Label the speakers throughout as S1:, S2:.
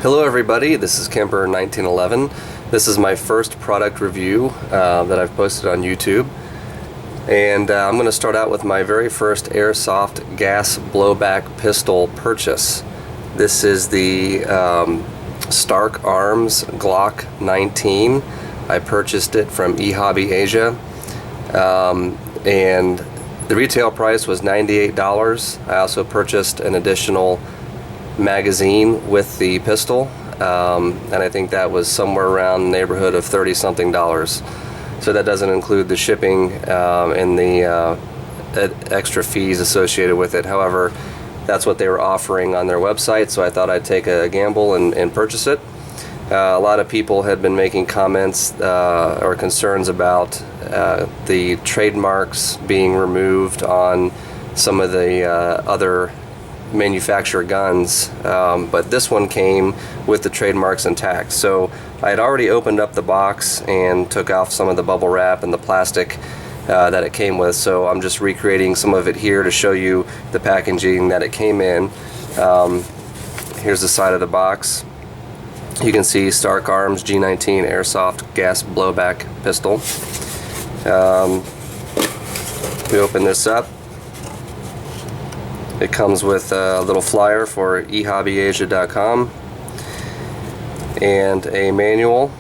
S1: Hello everybody, this is Kemper 1911. This is my first product review that I've posted on YouTube. And I'm going to start out with my very first airsoft gas blowback pistol purchase. This is the Stark Arms G19. I purchased it from eHobby Asia. And the retail price was $98. I also purchased an additional magazine with the pistol, and I think that was somewhere around the neighborhood of $30-something. So that doesn't include the shipping and the extra fees associated with it. However, that's what they were offering on their website, so I thought I'd take a gamble and purchase it. A lot of people had been making comments or concerns about the trademarks being removed on some of the other manufacturer guns, but this one came with the trademarks intact. So I had already opened up the box and took off some of the bubble wrap and the plastic that it came with, so I'm just recreating some of it here to show you the packaging that it came in. Here's the side of the box. You can see Stark Arms G19 airsoft gas blowback pistol. We open this up. It comes with a little flyer for ehobbyasia.com and a manual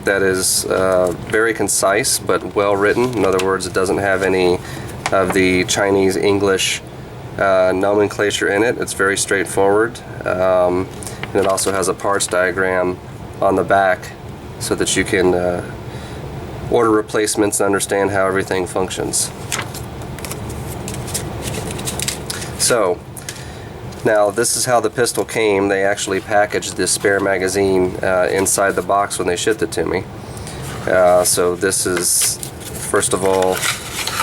S1: that is very concise but well written. In other words, it doesn't have any of the Chinese English nomenclature in it. It's very straightforward, and it also has a parts diagram on the back so that you can order replacements and understand how everything functions. So, now this is how the pistol came. They actually packaged this spare magazine inside the box when they shipped it to me. So this is, first of all,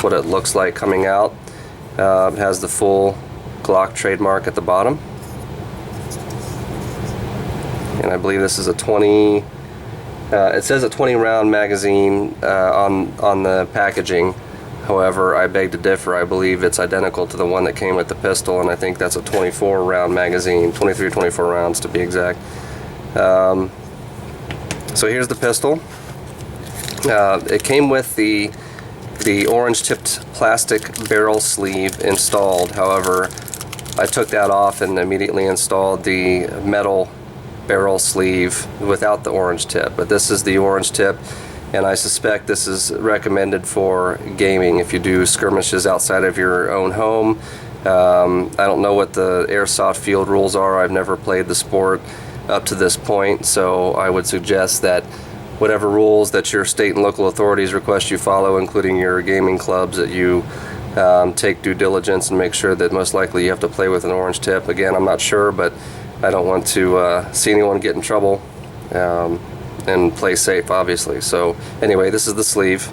S1: what it looks like coming out. It has the full Glock trademark at the bottom. And I believe this is a 20, it says a 20 round magazine on the packaging. However, I beg to differ. I believe it's identical to the one that came with the pistol, and I think that's a 24 round magazine, 23 or 24 rounds to be exact. So here's the pistol. It came with the orange tipped plastic barrel sleeve installed. However, I took that off and immediately installed the metal barrel sleeve without the orange tip. But this is the orange tip, and I suspect this is recommended for gaming if you do skirmishes outside of your own home. I don't know what the airsoft field rules are. I've never played the sport up to this point, so I would suggest that whatever rules that your state and local authorities request you follow, including your gaming clubs, that you take due diligence and make sure that most likely you have to play with an orange tip. Again, I'm not sure, but I don't want to see anyone get in trouble. And play safe, obviously. So anyway, this is the sleeve,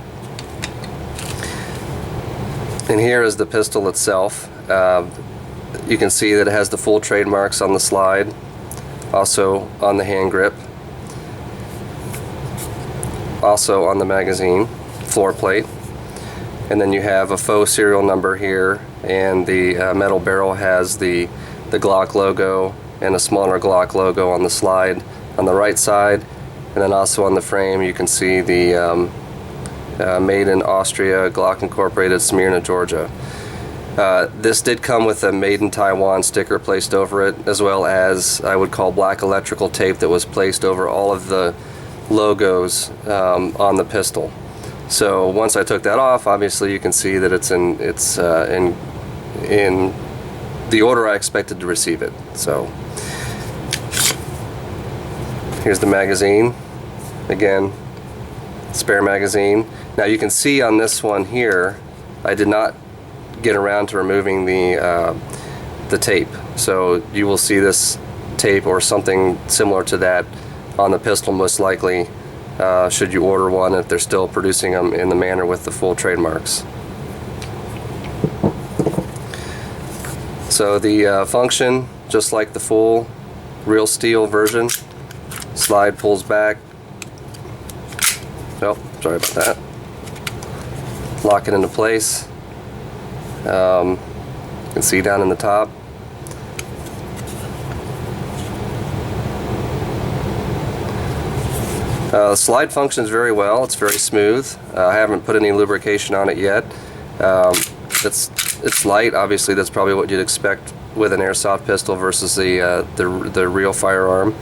S1: and here is the pistol itself. You can see that it has the full trademarks on the slide, also on the hand grip, also on the magazine floor plate, and then you have a faux serial number here, and the metal barrel has the Glock logo and a smaller Glock logo on the slide on the right side. And then also on the frame you can see the Made in Austria, Glock Incorporated, Smyrna, Georgia. This did come with a Made in Taiwan sticker placed over it, as well as I would call black electrical tape that was placed over all of the logos on the pistol. So once I took that off, obviously you can see that it's in the order I expected to receive it. So here's the magazine. Again, spare magazine. Now you can see on this one here, I did not get around to removing the tape. So you will see this tape or something similar to that on the pistol most likely, should you order one, if they're still producing them in the manner with the full trademarks. So the function, just like the full real steel version, slide pulls back. Oh, sorry about that. Lock it into place. You can see down in the top. The slide functions very well. It's very smooth. I haven't put any lubrication on it yet. It's light. Obviously, that's probably what you'd expect with an airsoft pistol versus the real firearm.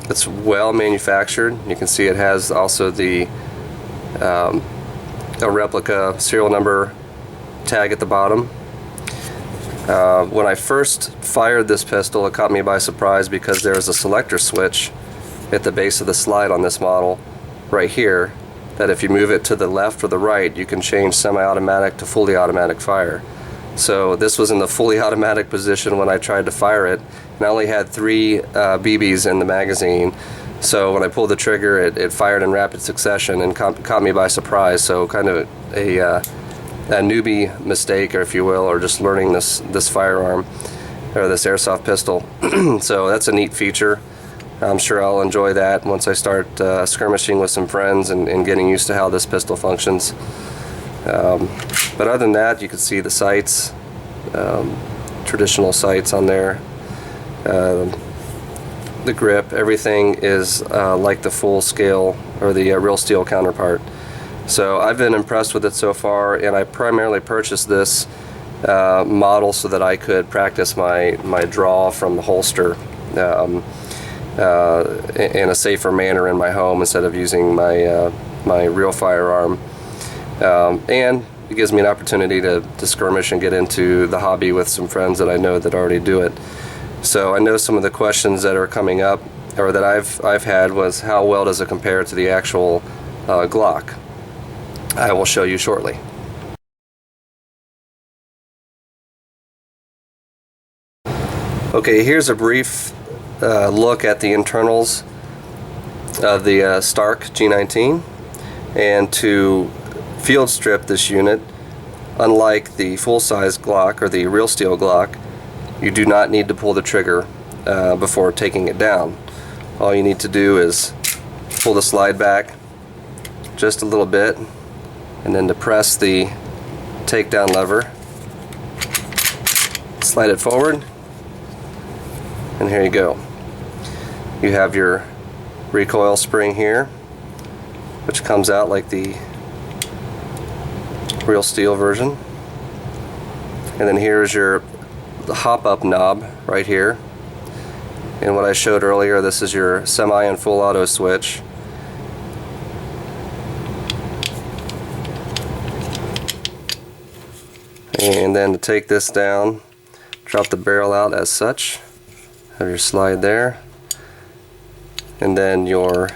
S1: It's well manufactured. You can see it has also the a replica serial number tag at the bottom. When I first fired this pistol, it caught me by surprise because there is a selector switch at the base of the slide on this model right here, that if you move it to the left or the right, you can change semi-automatic to fully automatic fire. So this was in the fully automatic position when I tried to fire it, and I only had 3 BBs in the magazine. So when I pulled the trigger, it fired in rapid succession and caught me by surprise. So kind of a newbie mistake, or if you will, or just learning this firearm or this airsoft pistol. So that's a neat feature. I'm sure I'll enjoy that once I start skirmishing with some friends and getting used to how this pistol functions. But other than that, you can see the sights, traditional sights on there. The grip, everything is like the full scale or the real steel counterpart. So I've been impressed with it so far, and I primarily purchased this model so that I could practice my draw from the holster in a safer manner in my home instead of using my real firearm. And it gives me an opportunity to skirmish and get into the hobby with some friends that I know that already do it. So I know some of the questions that are coming up, or that I've had, was how well does it compare to the actual Glock? I will show you shortly. Okay, here's a brief look at the internals of the Stark G19. And to field strip this unit, unlike the full-size Glock or the real steel Glock, you do not need to pull the trigger before taking it down. All you need to do is pull the slide back just a little bit, and then depress the takedown lever, slide it forward, and here you go. You have your recoil spring here, which comes out like the real steel version. And then here's the hop-up knob right here. And what I showed earlier, this is your semi and full auto switch. And then to take this down, drop the barrel out as such. Have your slide there. And then your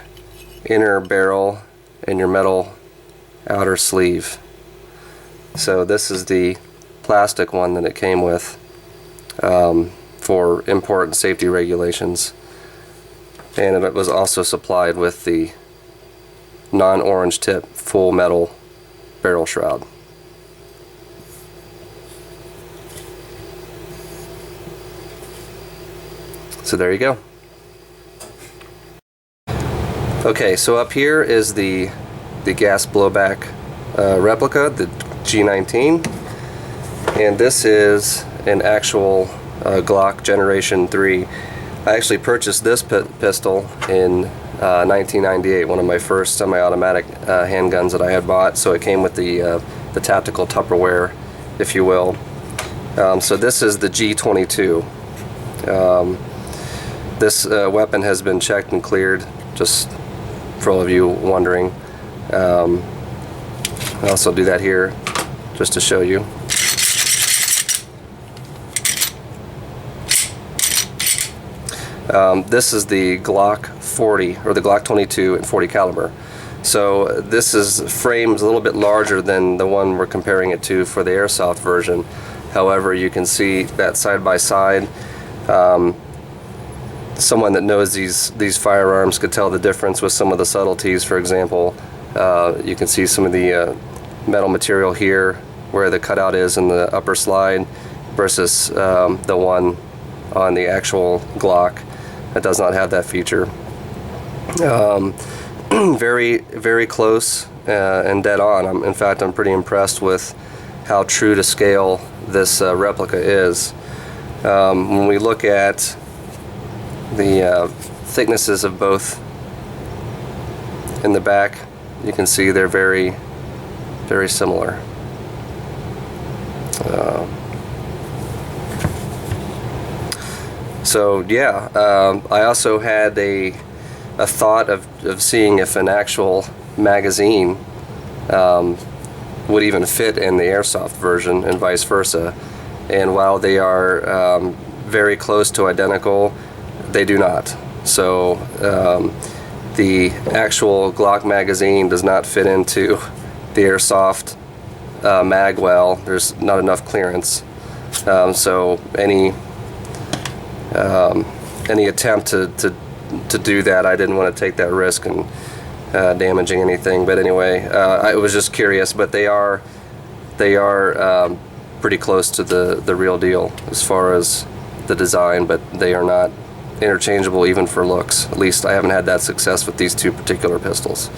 S1: inner barrel and your metal outer sleeve. So this is the plastic one that it came with for import and safety regulations. And it was also supplied with the non-orange tip full metal barrel shroud. So there you go. Okay, so up here is the gas blowback replica, the G19, and this is an actual Glock Generation 3. I actually purchased this pistol in 1998, one of my first semi-automatic handguns that I had bought, so it came with the tactical Tupperware, if you will. So this is the G22. This weapon has been checked and cleared, just for all of you wondering. I'll also do that here just to show you. This is the Glock 40, or the Glock 22 and 40 caliber. So this frame's a little bit larger than the one we're comparing it to for the airsoft version. However, you can see that side by side. Someone that knows these firearms could tell the difference with some of the subtleties. For example, you can see some of the metal material here where the cutout is in the upper slide versus the one on the actual Glock that does not have that feature. Very, very close and dead on. In fact, I'm pretty impressed with how true to scale this replica is. When we look at the thicknesses of both in the back, you can see they're very, very similar. So yeah, I also had a thought of seeing if an actual magazine would even fit in the airsoft version and vice versa. And while they are very close to identical, they do not. So the actual Glock magazine does not fit into the airsoft mag well. There's not enough clearance. So any attempt to do that, I didn't want to take that risk and damaging anything. But anyway, I was just curious. But they are pretty close to the real deal as far as the design, but they are not interchangeable even for looks. At least I haven't had that success with these two particular pistols.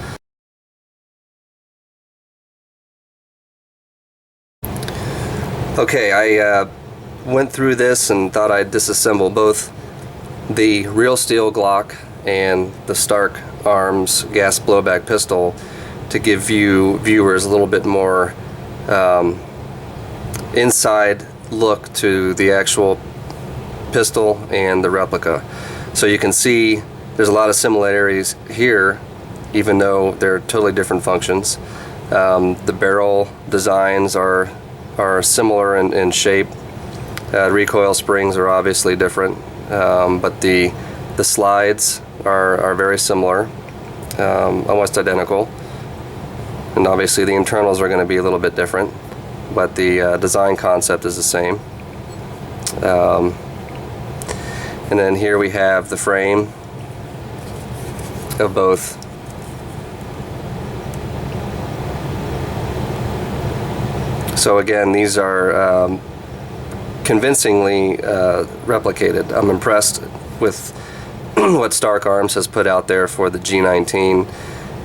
S1: Okay, I went through this and thought I'd disassemble both the real steel Glock and the Stark Arms gas blowback pistol to give viewers a little bit more inside look to the actual pistol and the replica. So you can see there's a lot of similarities here, even though they're totally different functions. The barrel designs are similar in shape. Recoil springs are obviously different, but the slides are very similar, almost identical. And obviously the internals are going to be a little bit different, but the design concept is the same. And then here we have the frame of both. So again, these are convincingly replicated. I'm impressed with what Stark Arms has put out there for the G19.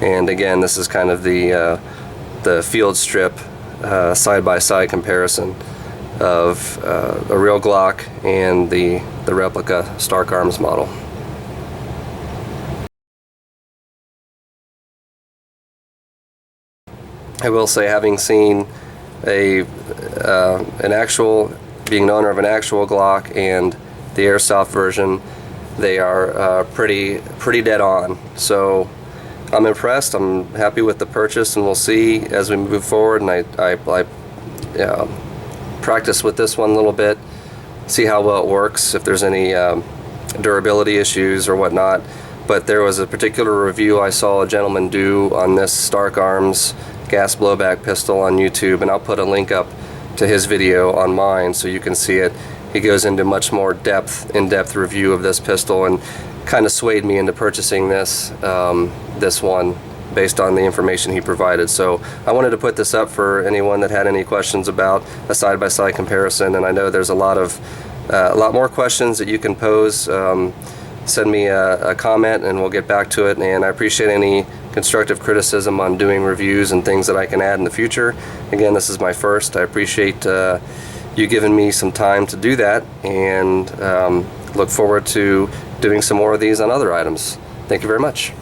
S1: And again, this is kind of the field strip side-by-side comparison of a real Glock and the replica Stark Arms model. I will say, having seen being the owner of an actual Glock and the airsoft version, they are pretty dead on. So I'm impressed. I'm happy with the purchase, and we'll see as we move forward. And I practice with this one a little bit, see how well it works, if there's any durability issues or whatnot. But there was a particular review I saw a gentleman do on this Stark Arms gas blowback pistol on YouTube, and I'll put a link up to his video on mine so you can see it. He goes into much more in-depth review of this pistol, and kind of swayed me into purchasing this one based on the information he provided. So I wanted to put this up for anyone that had any questions about a side-by-side comparison, and I know there's a lot more questions that you can pose. Send me a comment and we'll get back to it, and I appreciate any constructive criticism on doing reviews and things that I can add in the future. Again, this is my first. I appreciate you giving me some time to do that, and look forward to doing some more of these on other items. Thank you very much.